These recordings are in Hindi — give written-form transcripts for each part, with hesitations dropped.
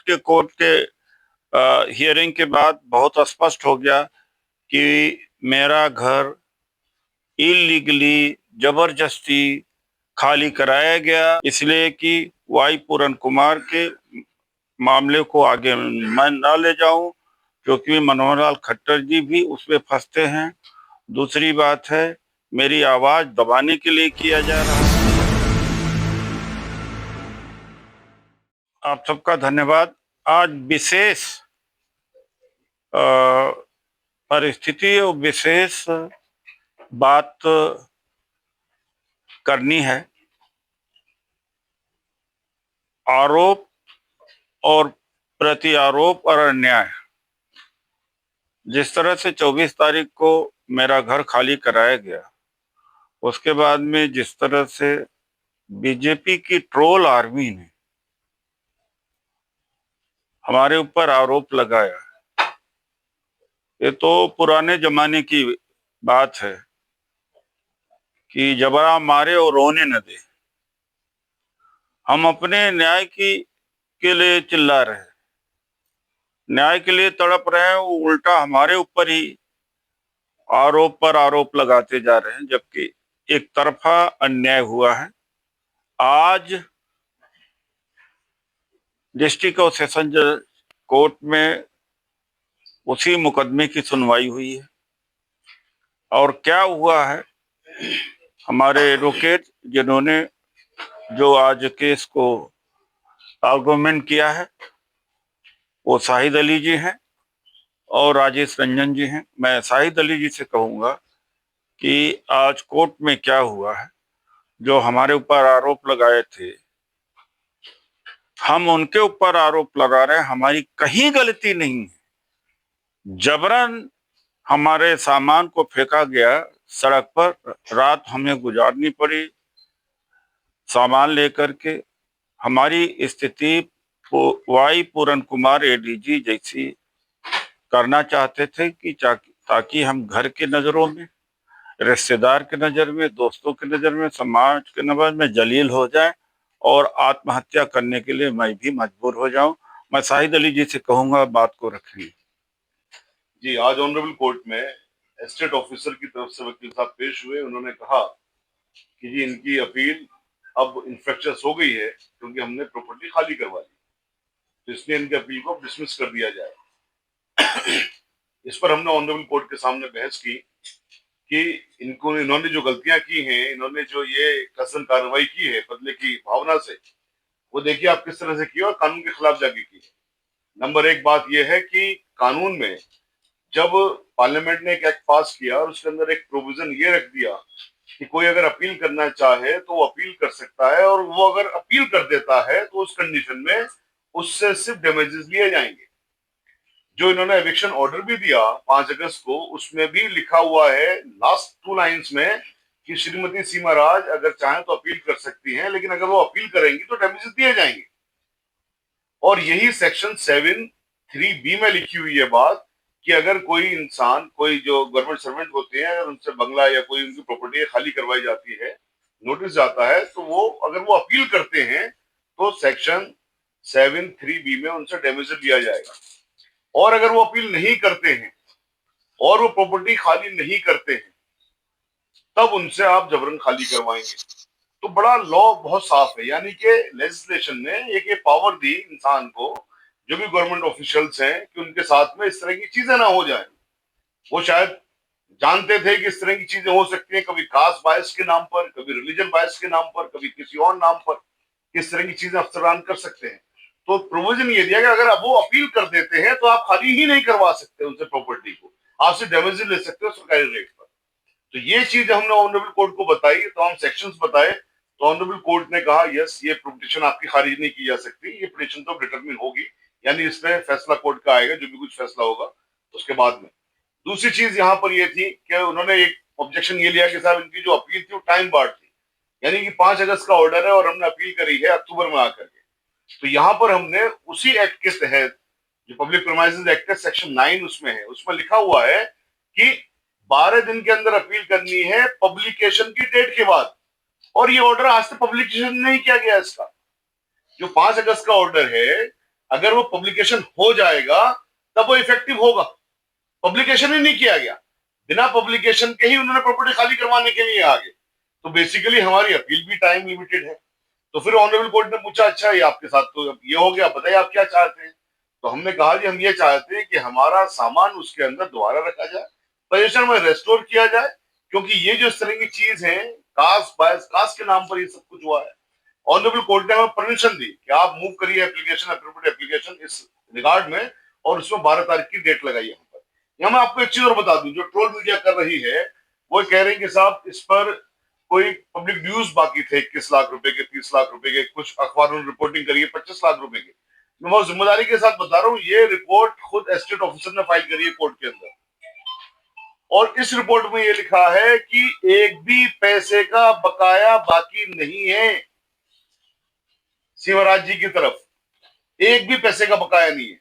के कोर्ट के हियरिंग के बाद बहुत स्पष्ट हो गया कि मेरा घर इलीगली जबरदस्ती खाली कराया गया, इसलिए कि वाई पूरन कुमार के मामले को आगे मैं न ले जाऊं, क्योंकि मनोहर लाल खट्टर जी भी उसमें फंसते हैं। दूसरी बात है, मेरी आवाज दबाने के लिए किया जा रहा है। आप सबका धन्यवाद। आज विशेष परिस्थिति और विशेष बात करनी है। आरोप और प्रति आरोप और अन्याय। जिस तरह से 24 तारीख को मेरा घर खाली कराया गया, उसके बाद में जिस तरह से बीजेपी की ट्रोल आर्मी ने हमारे ऊपर आरोप लगाया, ये तो पुराने जमाने की बात है कि जबरा मारे और रोने न दे। हम अपने न्याय के लिए चिल्ला रहे हैं, न्याय के लिए तड़प रहे हैं, वो उल्टा हमारे ऊपर ही आरोप पर आरोप लगाते जा रहे हैं, जबकि एक तरफा अन्याय हुआ है। आज डिस्ट्रिक्ट और सेशन जज कोर्ट में उसी मुकदमे की सुनवाई हुई है। और क्या हुआ है, हमारे एडवोकेट जिन्होंने जो आज केस को आर्गुमेंट किया है, वो शाहिद अली जी हैं और राजेश रंजन जी हैं। मैं शाहिद अली जी से कहूंगा कि आज कोर्ट में क्या हुआ है, जो हमारे ऊपर आरोप लगाए थे, हम उनके ऊपर आरोप लगा रहे हैं, हमारी कहीं गलती नहीं है। जबरन हमारे सामान को फेंका गया सड़क पर, रात हमें गुजारनी पड़ी सामान लेकर के। हमारी स्थिति वाई पूरन कुमार एडीजी जैसी करना चाहते थे कि ताकि हम घर के नजरों में, रिश्तेदार के नजर में, दोस्तों के नजर में, समाज के नजर में जलील हो जाए और आत्महत्या करने के लिए मैं भी मजबूर हो जाऊं। मैं शाहिद अली जी से कहूंगा बात को रखेंगे। जी, आज ऑनरेबल कोर्ट में एस्टेट ऑफिसर की तरफ से वकील साहब पेश हुए। उन्होंने कहा कि जी इनकी अपील अब इन्फ्रक्चस हो गई है क्योंकि हमने प्रॉपर्टी खाली करवा ली, तो इसलिए इनकी अपील को डिसमिस कर दिया जाए। इस पर हमने ऑनरेबल कोर्ट के सामने बहस की कि इन्होंने जो गलतियां की हैं, इन्होंने जो ये कसम कार्रवाई की है बदले की भावना से, वो देखिए आप किस तरह से की और कानून के खिलाफ जाके की है। नंबर एक बात यह है कि कानून में जब पार्लियामेंट ने एक एक्ट पास किया और उसके अंदर एक प्रोविजन ये रख दिया कि कोई अगर अपील करना चाहे तो वो अपील कर सकता है, और वो अगर अपील कर देता है तो उस कंडीशन में उससे सिर्फ डैमेजेस लिए जाएंगे। जो इन्होंने एविक्शन ऑर्डर भी दिया 5 अगस्त को, उसमें भी लिखा हुआ है लास्ट 2 लाइंस में कि श्रीमती सीमा राज अगर चाहें तो अपील कर सकती हैं, लेकिन अगर वो अपील करेंगी तो डैमेजेस दिए जाएंगे। और यही सेक्शन 7(3)(b) में लिखी हुई है बात कि अगर कोई इंसान, कोई जो गवर्नमेंट सर्वेंट होते हैं, अगर उनसे बंगला या कोई उनकी प्रॉपर्टी खाली करवाई जाती है, नोटिस जाता है, तो वो अगर वो अपील करते हैं तो सेक्शन 7(3)(b) में उनसे डैमेज दिया जाएगा। और अगर वो अपील नहीं करते हैं और वो प्रॉपर्टी खाली नहीं करते हैं, तब उनसे आप जबरन खाली करवाएंगे। तो बड़ा लॉ बहुत साफ है, यानी कि लेजिस्लेशन ने एक पावर दी इंसान को, जो भी गवर्नमेंट ऑफिशियल्स हैं, कि उनके साथ में इस तरह की चीजें ना हो जाए। वो शायद जानते थे कि इस तरह की चीजें हो सकती हैं, कभी कास्ट बायस के नाम पर, कभी रिलीजन बायस के नाम पर, कभी किसी और नाम पर, किस तरह की चीजें अफसरान कर सकते हैं। तो प्रोविजन ये दिया कि अगर वो अपील कर देते हैं तो आप खाली ही नहीं करवा सकते उनसे प्रॉपर्टी को, आपसे डैमेज ले सकते हो सरकारी रेट पर। तो ये चीज हमने ऑनरेबल कोर्ट को बताई, तो हम सेक्शंस बताए, तो ऑनरेबल कोर्ट ने कहा यस, ये पिटीशन आपकी खारिज नहीं की जा सकती, ये पिटीशन तो डिटरमिन होगी, यानी इसमें फैसला कोर्ट का आएगा, जो भी कुछ फैसला होगा उसके बाद में। दूसरी चीज यहाँ पर ये थी कि उन्होंने एक ऑब्जेक्शन ये लिया कि साहब इनकी जो अपील थी वो टाइम बार्ड थी, यानी कि 5 अगस्त का ऑर्डर है और हमने अपील करी है अक्टूबर में आकर के। तो यहाँ पर हमने उसी एक्ट के तहत, जो पब्लिक प्रीमाइसेस एक्ट है सेक्शन 9 उसमें है, उसमें लिखा हुआ है कि 12 दिन के अंदर अपील करनी है पब्लिकेशन की डेट के बाद। और ये ऑर्डर आज तक पब्लिकेशन नहीं किया गया इसका। जो 5 अगस्त का ऑर्डर है, अगर वो पब्लिकेशन हो जाएगा तब वो इफेक्टिव होगा। पब्लिकेशन ही नहीं किया गया, बिना पब्लिकेशन के ही उन्होंने प्रॉपर्टी खाली करवाने के लिए आगे, तो बेसिकली हमारी अपील भी टाइम लिमिटेड है। तो फिर ऑनरेबल कोर्ट ने पूछा अच्छा ये आपके साथ तो अब ये हो गया, बताइए आप क्या चाहते हैं। तो हमने कहा जी हम ये चाहते हैं कि हमारा सामान उसके अंदर दोबारा रखा जाए, पोजीशन में रेस्टोर किया जाए, क्योंकि ये जो इस तरह की चीज है कास्ट बायस कास्ट के नाम पर ये सब कुछ हुआ है। ऑनरेबल कोर्ट ने हमें परमिशन दी कि आप मूव करिए एप्लीकेशन, अप्रोप्रिएट एप्लीकेशन इस रिगार्ड में, और उसमें 12 तारीख की डेट लगाई यहाँ पर। यहाँ मैं आपको एक चीज और बता दूं, जो ट्रोल मीडिया कर रही है वो कह रहे हैं कि साहब इस पर कोई पब्लिक ड्यूज बाकी थे 21 लाख रुपए के, 30 लाख रुपए के, कुछ अखबारों ने रिपोर्टिंग करी है 25 लाख रुपए की। मैं बहुत जिम्मेदारी के साथ बता रहा हूँ, ये रिपोर्ट खुद एस्टेट ऑफिसर ने फाइल करी है कोर्ट के अंदर, और इस रिपोर्ट में ये लिखा है कि एक भी पैसे का बकाया बाकी नहीं है शिवराज जी की तरफ, एक भी पैसे का बकाया नहीं है।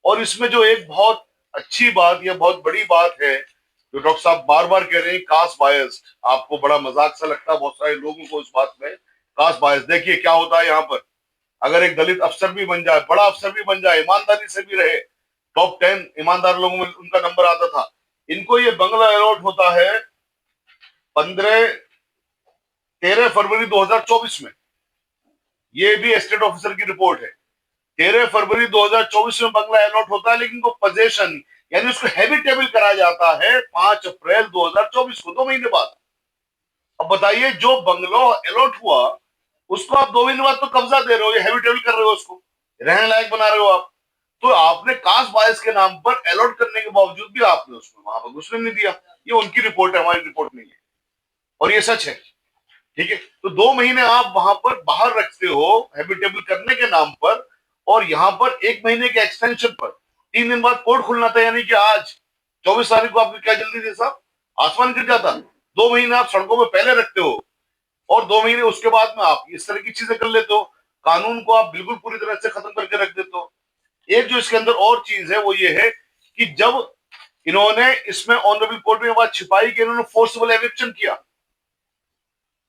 और इसमें जो एक बहुत अच्छी बात या बहुत बड़ी बात है जो डॉक्टर साहब बार बार कह रहे हैं कास्ट बायस्ड, आपको बड़ा मजाक सा लगता है बहुत सारे लोगों को इस बात में, कास्ट बायस देखिए क्या होता है यहाँ पर। अगर एक दलित अफसर भी बन जाए, बड़ा अफसर भी बन जाए, ईमानदारी से भी रहे, टॉप 10 ईमानदार लोगों में उनका नंबर आता था, इनको ये बंगला अलॉट होता है 13 फरवरी 2024 में। ये भी एस्टेट ऑफिसर की रिपोर्ट है। 13 फरवरी 2024 में बंगला अलॉट होता है, लेकिन वो पोजेशन यानी उसको हैबिटेबल कराया जाता है 5 अप्रैल 2024 को, 2 महीने बाद। अब बताइए जो बंगलो अलॉट हुआ उसको आप 2 महीने बाद तो कब्जा दे रहे हो, ये हैबिटेबल कर रहे हो, उसको रहने लायक बना रहे हो आप। तो आपने कास्ट बायस के नाम पर अलॉट करने के बावजूद भी आपने उसमें वहां पर घुसने नहीं दिया। ये उनकी रिपोर्ट है, हमारी रिपोर्ट नहीं है, और ये सच है। ठीक है, तो 2 महीने आप वहां पर बाहर रखते हो हैबिटेबल करने के नाम पर, और यहां पर 1 महीने के एक्सटेंशन पर 3 दिन बाद कोर्ट खुलना था, यानी कि आज 24 तारीख को आपकी क्या जल्दी थी साहब, आसमान गिर जाता। 2 महीने आप सड़कों में पहले रखते हो और 2 महीने उसके बाद में आप इस तरह की चीजें कर लेते हो, कानून को आप बिल्कुल पूरी तरह से खत्म करके रख देते हो। एक जो इसके अंदर और चीज है वो ये है कि जब इन्होंने इसमें ऑनरेबल कोर्ट में बात छिपाई कि इन्होंने फोर्सबल एविक्शन किया,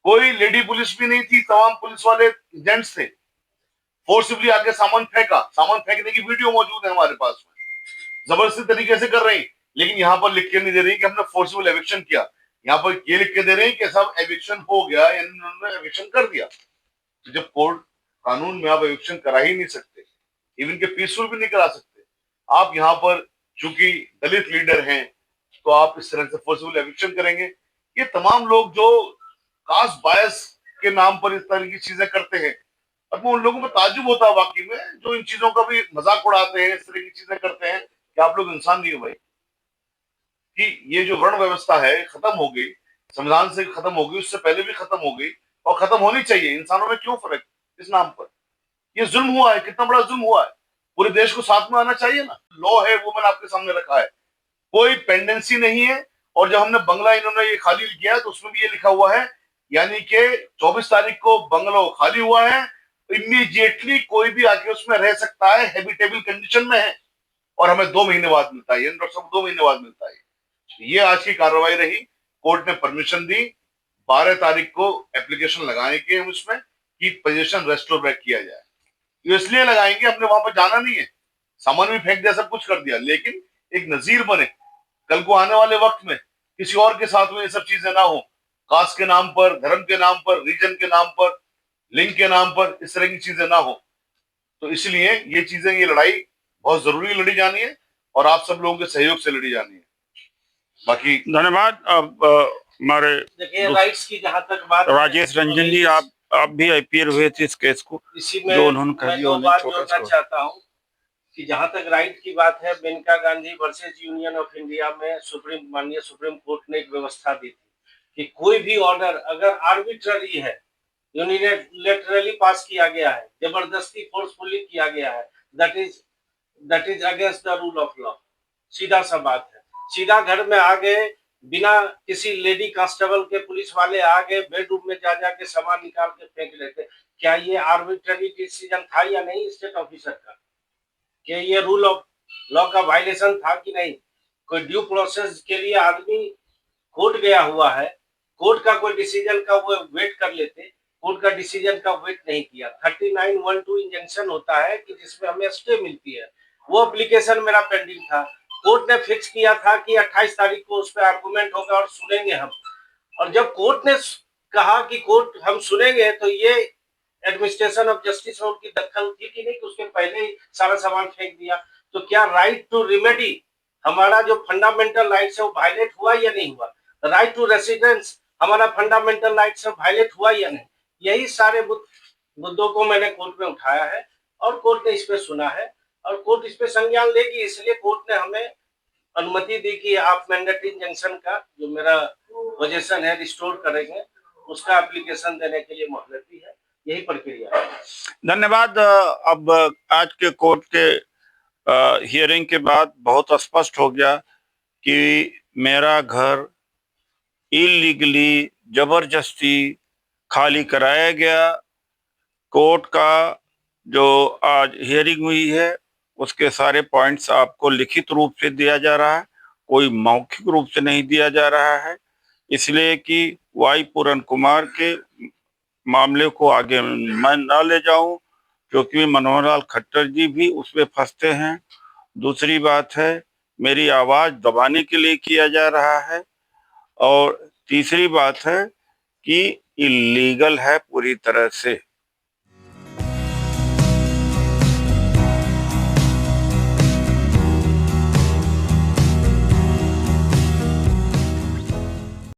कोई लेडी पुलिस भी नहीं थी, तमाम पुलिस वाले जेंट्स थे, फोर्सिबली आके सामान फेंका, सामान फेंकने की वीडियो मौजूद है हमारे पास में, जबरदस्ती तरीके से कर रही, लेकिन यहाँ पर लिख के नहीं दे रही कि हमने फोर्सिबल एविक्शन किया, यहाँ पर ये लिख के दे रहे हैं कि सब एविक्शन हो गया, यानी उन्होंने एविक्शन कर दिया। तो जब कोर्ट कानून में आप एविक्शन करा ही नहीं सकते, इवन के पीसफुल भी नहीं करा सकते, आप यहाँ पर चूंकि दलित लीडर हैं तो आप इस तरह से फोर्सिबल एविक्शन करेंगे। ये तमाम लोग जो कास्ट बायस के नाम पर इस तरह की चीजें करते हैं, और वो उन लोगों को ताज्जुब होता है वाकई में, जो इन चीजों का भी मजाक उड़ाते हैं, इस तरह की चीजें करते हैं कि आप लोग इंसान नहीं हो भाई। कि ये जो वर्ण व्यवस्था है खत्म हो गई, संविधान से खत्म हो गई, उससे पहले भी खत्म हो गई, और खत्म होनी चाहिए। इंसानों में क्यों फर्क इस नाम पर, ये जुल्म हुआ है, कितना बड़ा जुल्म हुआ है, पूरे देश को साथ में आना चाहिए ना। लॉ है वो मैंने आपके सामने रखा है, कोई पेंडेंसी नहीं है। और जब हमने बंगला इन्होंने ये खाली किया तो उसमें भी ये लिखा हुआ है, यानी कि 24 तारीख को बंगलो खाली हुआ है, इमीडिएटली कोई भी आके उसमें रह सकता है, हैबिटेबल कंडीशन में है, और हमें 2 महीने बाद मिलता है, डॉक्टर साहब 2 महीने बाद मिलता है। ये आज की कार्रवाई रही, कोर्ट ने परमिशन दी 12 तारीख को एप्लीकेशन लगाने के हम उसमें कि पोजीशन रेस्टोर बैक किया जाए। ये इसलिए लगाएंगे, हमने वहां पर जाना नहीं है, सामान भी फेंक दिया, सब कुछ कर दिया, लेकिन एक नजीर बने, कल को आने वाले वक्त में किसी और के साथ में ये सब चीजें ना हो, कास्ट के नाम पर, धर्म के नाम पर, रीजन के नाम पर, लिंग के नाम पर इस तरह की चीजें ना हो। तो इसलिए ये चीजें, ये लड़ाई बहुत जरूरी लड़ी जानी है, और आप सब लोगों के सहयोग से लड़ी जानी है। बाकी धन्यवाद। अब हमारे देखिए राइट्स की जहां तक बात राजेश रंजन जी, आप भी आईपीएल हुए थे इस केस को, इसी में जो उन्होंने कहा मैं दिया, दो उन्हें बात छोटा जोड़ना सा चाहता हूं कि जहां तक राइट की बात है, Maneka Gandhi versus union of India में माननीय सुप्रीम कोर्ट ने एक व्यवस्था दी थी कि कोई भी ऑर्डर अगर आर्बिट्ररी है, यूनिलैटरली पास किया गया है, जबरदस्ती फोर्सफुली किया गया है, that is against the rule of law. सीधा सा बात है, सीधा घर में आ गए, बिना किसी लेडी कांस्टेबल के पुलिस वाले आ गए, बेडरूम में जा जाके सामान निकाल के फेंक लेते। क्या ये आर्बिट्ररी डिसीजन था या नहीं स्टेट ऑफिसर का? क्या ये रूल ऑफ लॉ का वायलेशन था कि नहीं? कोई ड्यू प्रोसेस के लिए आदमी कोर्ट गया हुआ है, कोर्ट का कोई डिसीजन का वो वेट कर लेते, कोर्ट का डिसीजन का वेट नहीं किया। 3912 इंजंक्शन होता है कि जिसमें हमें स्टे मिलती है, वो एप्लीकेशन मेरा पेंडिंग था। कोर्ट ने फिक्स किया था कि 28 तारीख को उस पर आर्गूमेंट होगा और सुनेंगे हम। और जब कोर्ट ने कहा कि कोर्ट हम सुनेंगे, तो ये एडमिनिस्ट्रेशन ऑफ जस्टिस में उनकी दखल थी कि नहीं, कि उसके पहले ही सारा सामान फेंक दिया। तो क्या राइट टू रेमेडी, हमारा जो फंडामेंटल राइट्स है वो वायलेट हुआ या नहीं हुआ? राइट टू रेसिडेंस, हमारा फंडामेंटल राइट्स है वायलेट हुआ या नहीं? यही सारे मुद्दों को मैंने कोर्ट में उठाया है और कोर्ट ने इस पे सुना है और कोर्ट इस पे संज्ञान लेगी। इसलिए कोर्ट ने हमें अनुमति दी कि आप मैंडेटरी इंजंक्शन का जो मेरा पोजीशन है रिस्टोर करेंगे, उसका एप्लीकेशन देने के लिए मोहलत दी है। यही प्रक्रिया है। धन्यवाद। अब आज के कोर्ट के हियरिंग के बाद बहुत स्पष्ट हो गया कि मेरा घर इलीगली जबरदस्ती खाली कराया गया। कोर्ट का जो आज हियरिंग हुई है उसके सारे पॉइंट्स आपको लिखित रूप से दिया जा रहा है, कोई मौखिक रूप से नहीं दिया जा रहा है, इसलिए कि वाई पूरन कुमार के मामले को आगे मैं न ले जाऊं, क्योंकि मनोहर लाल खट्टर जी भी उसमें फंसते हैं। दूसरी बात है, मेरी आवाज दबाने के लिए किया जा रहा है। और तीसरी बात है कि इलीगल है पूरी तरह से।